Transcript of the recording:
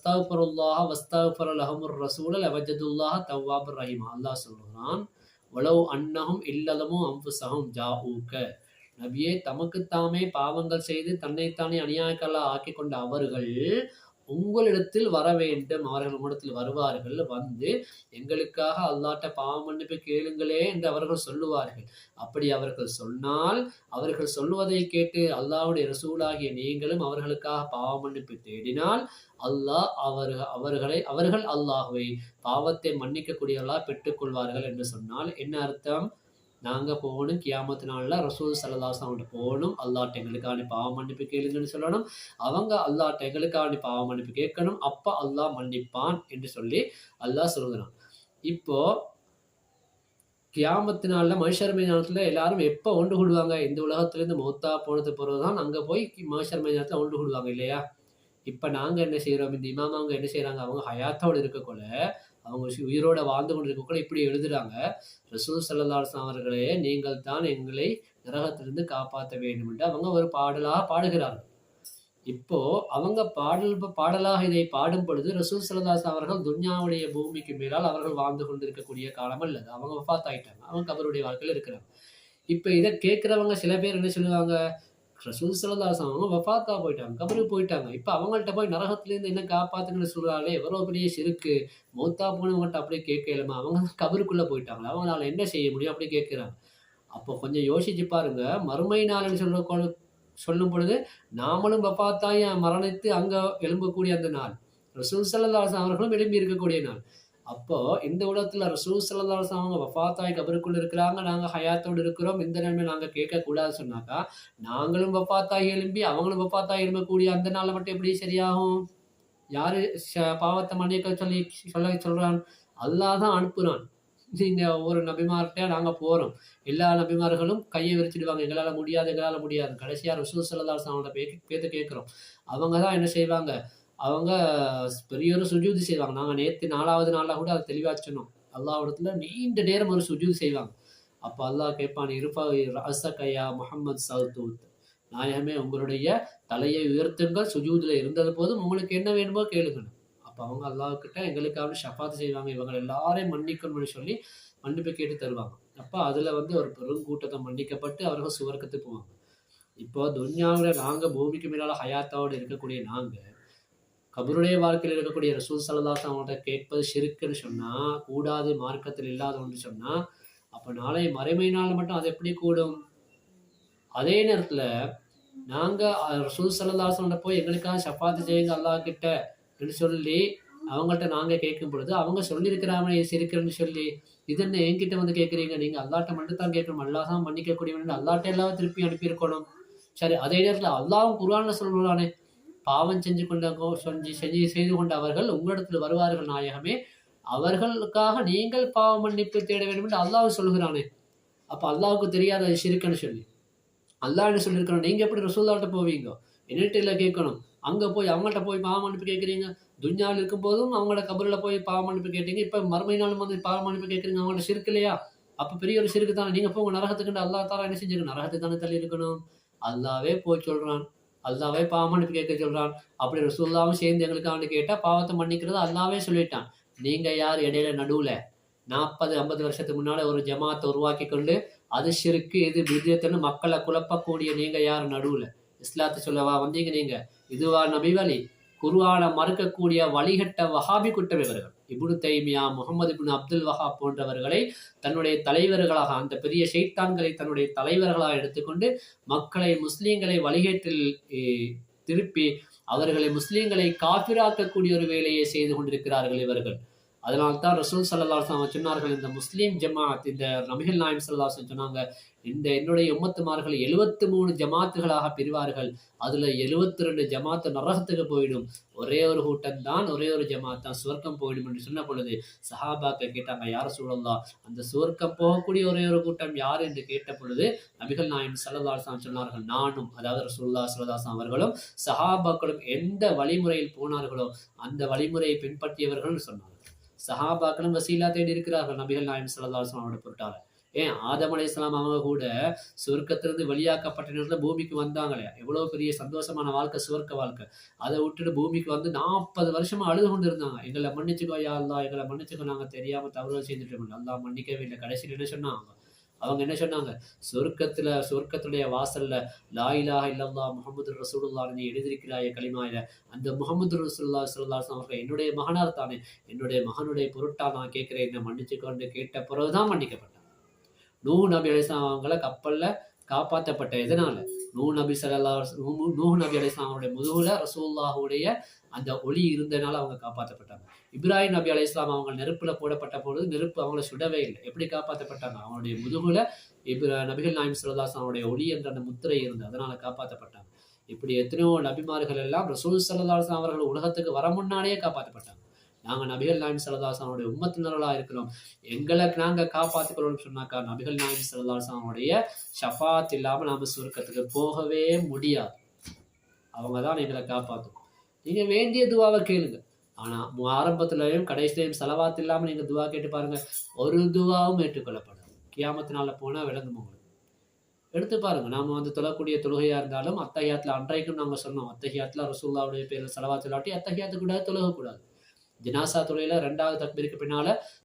ஃபஸ்தக்ஃபிருல்லாஹ வஸ்தக்ஃபர லஹுமுர் ரசூல லவஜதுல்லாஹ தவ்வாபுர் ரஹீம். அல்லாஹ் சொல்கிறான், வலவ் அன்னஹும் இல்லலமு அன்ஃபுஸஹும் ஜாஊக. நபியே, தமக்குத்தாமே பாவங்கள் செய்து தன்னைத்தானே அநியாயக்கல்லாக ஆக்கி கொண்ட அவர்கள் உங்களிடத்தில் வர வேண்டும். அவர்கள் உங்களிடத்தில் வருவார்கள். வந்து எங்களுக்காக அல்லாஹ்ட்ட பாவ மன்னிப்பு கேளுங்களே என்று அவர்கள் சொல்லுவார்கள். அப்படி அவர்கள் சொன்னால், அவர்கள் சொல்வதை கேட்டு அல்லாஹ்வுடைய ரசூலாகிய நீங்களும் அவர்களுக்காக பாவ மன்னிப்பு தேடினால், அல்லாஹ் அவர்கள் அல்லாஹ்வை பாவத்தை மன்னிக்கக்கூடியவர்களாக பெற்றுக்கொள்வார்கள் என்று சொன்னால் என்ன அர்த்தம்? நாங்க போகணும், கியாமத்து நாள்ல ரசூல் ஸல்லல்லாஹு அலைஹி வஸல்லம் போகணும், அல்லாஹ்ட்ட எங்களுக்காண்டி பாவ மன்னிப்பு கேளுங்கன்னு சொல்லணும். அவங்க அல்லாஹ்ட்ட எங்களுக்காண்டி பாவ மன்னிப்பு கேட்கணும். அப்ப அல்லாஹ் மன்னிப்பான் என்று சொல்லி அல்லாஹ் சொல்கிறான். இப்போ கியாமத்து நாள்ல மஹ்ஷர் மைதானத்துல எல்லாரும் எப்ப ஒன்று கூடுவாங்க? இந்த உலகத்திலிருந்து மௌத்தா போனது பிறகுதான் அங்க போய் மஹ்ஷர் மைதானத்துல ஒன்று கூடுவாங்க இல்லையா? இப்ப நாங்க என்ன செய்யறோம்? இந்த இமாம் அவங்க என்ன செய்யறாங்க? அவங்க ஹயாத்தோட இருக்கக்குள்ள, அவங்க உயிரோட வாழ்ந்து கொண்டு இருக்கக்குள்ள இப்படி எழுதுறாங்க, ரசூல் ஸல்லல்லாஹு அலைஹி வஸல்லம் அவர்களே, நீங்கள் தான் எங்களை நரகத்திலிருந்து காப்பாற்ற வேண்டும் என்று அவங்க ஒரு பாடலாக பாடுகிறார்கள். இப்போ அவங்க பாடலாக இதை பாடும் பொழுது ரசூல் ஸல்லல்லாஹு அலைஹி வஸல்லம் அவர்கள் துன்யாவுடைய பூமிக்கு மேலால் அவர்கள் வாழ்ந்து கொண்டிருக்கக்கூடிய காலம் அல்ல. அவங்க வஃபாத் ஆயிட்டாங்க. அவங்க கபருடைய வாழ்க்கையில இருக்கிறாங்க. இப்ப இதை கேட்கிறவங்க சில பேர் என்ன சொல்லுவாங்க? ரசூல் ஸல்லல்லாஹு அலைஹி வஸல்லம் அவங்க வஃபாத்தா போயிட்டாங்க, கபருக்கு போயிட்டாங்க. இப்ப அவங்கள்ட்ட போய் நரகத்திலேருந்து என்ன காப்பாத்துங்கன்னு சொல்றாங்களே, எவ்வளவு பெரிய ஷிர்க்கு! மௌத்தா போனவங்கள்ட்ட அப்படியே கேட்க இயலுமா? அவங்க கபருக்குள்ள போயிட்டாங்களா? அவங்களால என்ன செய்ய முடியும்? அப்படி கேட்கிறாங்க. அப்போ கொஞ்சம் யோசிச்சு பாருங்க. மறுமை நாள்னு சொல்லும் பொழுது நாமளும் வஃபாத்தாகி மரணித்து அங்க எழும்பக்கூடிய அந்த நாள், ரசூல் ஸல்லல்லாஹு அலைஹி வஸல்லம் அவர்களும் எழும்பி இருக்கக்கூடிய நாள். அப்போ இந்த உலகத்துல ரசூல் ஸல்லல்லாஹு அலைஹி வஸல்லம் அவங்க வஃபாத்தாகி கபருக்குள்ள இருக்கிறாங்க, நாங்க ஹயாத்தோடு இருக்கிறோம், இந்த நன்மை நாங்க கேட்கக்கூடாதுன்னு சொன்னாக்கா, நாங்களும் வஃபாத்தாகி எழும்பி அவங்களும் வஃபாத்தாகி எழும்பக்கூடிய அந்த நாளை மட்டும் எப்படி சரியாகும்? யாரு பாவத்தை மன்னிக்க சொல்றான்? அல்லாஹ் தான் அனுப்புறான். நீங்க ஒவ்வொரு நபிமார்கிட்ட நாங்க போறோம். எல்லா நபிமார்களும் கையை விரிச்சிடுவாங்க, எங்களால முடியாது, எங்களால முடியாது. கடைசியா ரசூல் ஸல்லல்லாஹு அலைஹி வஸல்லம் பேத்த கேட்கிறோம். அவங்க தான் என்ன செய்வாங்க? அவங்க பெரிய ஒரு சுஜூது செய்வாங்க. நாங்க நேத்து 4வது நாள்ல கூட அதை தெளிவா சொன்னோம். அல்லாஹ்விடத்துல நீண்ட நேரம் ஒரு சுஜூது செய்வாங்க. அப்ப அல்லாஹ் கேட்பான், இர்ஃபா ரஅஸக யா முஹம்மத் ஸல்தூத். நாயகமே, உங்களுடைய தலையை உயர்த்துங்கள், சுஜூதுல இருந்தது போதும், உங்களுக்கு என்ன வேணுமோ கேளுங்க. அப்ப அவங்க அல்லாஹ்கிட்ட எங்களுக்காக ஷஃபாத் செய்வாங்க, இவங்க எல்லாரையும் மன்னிக்கணும்னு சொல்லி மன்னிப்பு கேட்டு தருவாங்க. அப்ப அதுல ஒரு பெருங்கூட்டத்தை மன்னிக்கப்பட்டு அவர்கள் சுவர்க்கத்துக்கு போவாங்க. இப்போ துன்யாவுல நாங்க பூமிக்கு மேலால ஹயாத்தோடு இருக்கக்கூடிய நாங்க, கபருடைய வாழ்க்கையில் இருக்கக்கூடிய ரசூல் ஸல்லல்லாஹு அலைஹி வஸல்லம் அவங்கள்ட்ட கேட்பது ஷிர்க்குன்னு சொன்னா, கூடாது, மார்க்கத்தில் இல்லாத ஒன்று சொன்னா, அப்ப நாளை மறுமை நாள் மட்டும் அது எப்படி கூடும்? அதே நேரத்துல நாங்க ரசூல் ஸல்லல்லாஹு அலைஹி வஸல்லம் போய் எங்களுக்காக ஷஃபாத் செய்யுங்க அல்லாஹ் கிட்ட என்று சொல்லி அவங்கள்ட்ட நாங்க கேட்கும் பொழுது, அவங்க சொல்லியிருக்கிறாங்க சிரிக்கிறேன்னு சொல்லி, இது என்ன என்கிட்ட வந்து கேட்குறீங்க? நீங்க அல்லாஹ்ட்ட மட்டும் தான் கேட்கணும், அல்லாஹ் தான் மன்னிக்கக்கூடியவன், அல்லாஹ்ட்ட எல்லாம் திருப்பி அனுப்பியிருக்கணும். சரி, அதே நேரத்துல அல்லாஹ்வும் குர்ஆன்ல சொல்றானே, பாவம் செய்து கொண்ட அவர்கள் உங்களிடத்தில் வருவார்கள் நாயகமே, அவர்களுக்காக நீங்கள் பாவ மன்னிப்பு தேட வேண்டும் என்று அல்லாஹ் சொல்கிறானே. அப்ப அல்லாஹ்வுக்கு தெரியாத அது ஷிர்க்குன்னு சொல்லி அல்லாஹ் என்ன சொல்லியிருக்கணும்? நீங்க எப்படி ரசூலுல்லாஹ்ட்ட போவீங்க? என்னிட்ட கேட்கணும். அங்க போய் அவங்கள்ட்ட போய் பாவ மன்னிப்பு கேட்குறீங்க. துன்யாவில் இருக்கும் போதும் அவங்களோட கபர்ல போய் பாவ மன்னிப்பு கேட்டீங்க. இப்ப மறுமை நாளும் வந்து பாவ மன்னிப்பு கேட்குறீங்க. அவங்களோட ஷிர்க் இல்லையா? அப்ப பெரிய ஒரு ஷிர்க் தானே. நீங்க போங்க நரகத்துக்குன்னு அல்லாஹ் தஆலா என்ன செஞ்சிருக்கணும்? நரகத்துக்கு தானே தள்ளி இருக்கணும். அல்லாஹ்வே போய் சொல்றான், அல்லாஹ்வே பாவ மன்னிப்பு கேட்க சொல்றான். அப்படி ரசூலுல்லாஹ்வும் சேர்ந்து எங்களுக்காண்டி கேட்டா பாவத்தை மன்னிக்கிறது அல்லாஹ்வே சொல்லிட்டான். நீங்க யார் இடையில நடுவுல 40, 50 வருஷத்துக்கு முன்னால ஒரு ஜமாத்தை உருவாக்கி கொண்டு அது ஷிர்க்கு, இது பித்அத்னு மக்களை குழப்பக்கூடிய நீங்க யார் நடுவுல? இஸ்லாத்தை சொல்லவா வந்தீங்க நீங்க? இதுவா நபி வழி? குர்ஆனை மறுக்கக்கூடிய வழிகட்ட வஹாபி கூட்டம் இவர்கள். இப்னு தைமியா, முஹம்மது இப்னு அப்துல் வஹாப் போன்றவர்களை தன்னுடைய தலைவர்களாக, அந்த பெரிய ஷைத்தான்களை தன்னுடைய தலைவர்களாக எடுத்துக்கொண்டு மக்களை, முஸ்லீம்களை வழிகேட்டில் திருப்பி அவர்களை முஸ்லீம்களை காஃபிராக்கக்கூடிய ஒரு வேலையை செய்து கொண்டிருக்கிறார்கள் இவர்கள். அதனால்தான் ரசூல் ஸல்லல்லாஹு அலைஹி வஸல்லம் சொன்னார்கள், இந்த முஸ்லீம் ஜமாத், இந்த நபிகள் நாயகம் ஸல்லல்லாஹு அலைஹி வஸல்லம் சொன்னாங்க, இந்த என்னுடைய உம்மத்துமார்கள் 73 ஜமாத்துகளாக பிரிவார்கள். அதுல 72 ஜமாத்து நரகத்துக்கு போயிடும். ஒரே ஒரு கூட்டம் தான், ஒரே ஒரு ஜமாத் தான் சுவர்க்கம் போயிடும் என்று சொன்ன பொழுது சஹாபாக்கள் கேட்டாங்க, யா ரசூலல்லாஹ், அந்த சுவர்க்கம் போகக்கூடிய ஒரே ஒரு கூட்டம் யார் என்று கேட்ட பொழுது நபிகள் நாயகம் ஸல்லல்லாஹு அலைஹி வஸல்லம் சொன்னார்கள், நானும், அதாவது ரசூலுல்லாஹ் ஸல்லல்லாஹு அலைஹி வஸல்லம் அவர்களும் சஹாபாக்களும் எந்த வழிமுறையில் போனார்களோ அந்த வழிமுறையை பின்பற்றியவர்கள் சொன்னார்கள். சஹாபாக்களும் வசீலா தேடி இருக்கிறார்கள் நபிகள் நாயகம் ஸல்லல்லாஹு அலைஹி வஸல்லம் அவருடைய பொருட்டால. ஏன் ஆதம் அலைஹிஸ்ஸலாம் அவங்க கூட சொர்க்கத்திலிருந்து வெளியாக்கப்பட்ட நேரத்துல பூமிக்கு வந்தாங்களே! எவ்வளவு பெரிய சந்தோஷமான வாழ்க்கை, சுவர்க்க வாழ்க்கை. அத விட்டுட்டு பூமிக்கு வந்து 40 வருஷமா அழுது கொண்டு இருந்தாங்க. "எங்கள மன்னிச்சுக்கோ யா அல்லாஹ், எங்கள மன்னிச்சுக்கோ. நாங்க தெரியாம தவறுதல் செஞ்சுட்டோம்." அல்லாஹ் மன்னிக்கவே இல்ல. கடைசில என்ன சொன்னாங்க? அவங்க என்ன சொன்னாங்க? சொர்க்கத்துடைய வாசல்ல லா இலாஹ இல்லல்லாஹ் முஹம்மதுர் ரசூலுல்லாஹ்ன்னு நீ எழுதியிருக்கிறாயே கலிமாயில, அந்த முஹம்மது ரசூலுல்லாஹ் ஸல்லல்லாஹு அலைஹி வஸல்லம் அவர்கள் என்னுடைய மகனார் தானே! என்னுடைய மகனுடைய பொருட்டா நான் கேட்கிறேன். என்ன மன்னிச்சுக்கோன்னு கேட்ட பிறகு தான் மன்னிக்கப்பட்டாங்க. நூஹ் நபி அலைஹிஸ்ஸலாம் அவங்கள கப்பல்ல காப்பாத்தப்பட்ட எதனால? நூஹ் நபி அலைஹிஸ்ஸலாம் அவருடைய முதுகுல ரசூலுல்லாஹுடைய அந்த ஒளி இருந்தனால அவங்க காப்பாத்தப்பட்டாங்க. இப்ராஹிம் நபி அலைஹிஸ்ஸலாம் அவங்க நெருப்புல போடப்பட்ட பொழுது, நெருப்பு அவங்கள சுடவே இல்ல. எப்படி காப்பாத்தப்பட்டாங்க? அவங்களுடைய முதுகுல நபிகள் நாயகம் ஸல்லல்லாஹு அலைஹி வஸல்லம் அவருடைய ஒளி என்ற அந்த முத்திரை இருந்தது. அதனால காப்பாத்தப்பட்டாங்க. இப்படி எத்தனையோ நபிமார்கள் எல்லாம் ரசூல் ஸல்லல்லாஹு அலைஹி வஸல்லம் அவர்கள் உலகத்துக்கு வர முன்னாடியே காப்பாத்தப்பட்டாங்க. நாங்க நபிகள் நாயகம் ஸல்லல்லாஹு அலைஹி வஸல்லம் அவருடைய உம்மத்தினர்களா இருக்கிறோம். எங்கள நாங்க காப்பாத்திக்கணும்னு சொன்னாக்கா, நபிகள் நாயகம் ஸல்லல்லாஹு அலைஹி வஸல்லம் அவருடைய ஷஃபாத் இல்லாம நாம சுவர்க்கத்துக்கு போகவே முடியாது. அவங்க தான் எங்களை காப்பாத்தும். நீங்க வேண்டிய துவாவ கேளுங்க. ஆனா ஆரம்பத்திலயும் கடைசிலயும் ஸலவாத் இல்லாம நீங்க துவா கேட்டு பாருங்க. ஒரு துவாவும் ஏற்றுக்கொள்ளப்படாது. கியாமத் நாள்ல போனா விளங்கும் உங்களுக்கு. எடுத்து பாருங்க. நாம வந்து தொழக்கூடிய தொழுகையா இருந்தாலும், அத்தஹியாத்ல அன்றைக்கும் நாங்க சொன்னோம். அத்தஹியாத்ல ரசூலுல்லாஹ்வுடைய பேர்ல ஸலவாத் சொல்லாட்டி அத்தஹியாத்து கூட தொழுகக்கூடாது. ஜனாஸா தொழுகையில 2வது தக்பீருக்கு பின்னால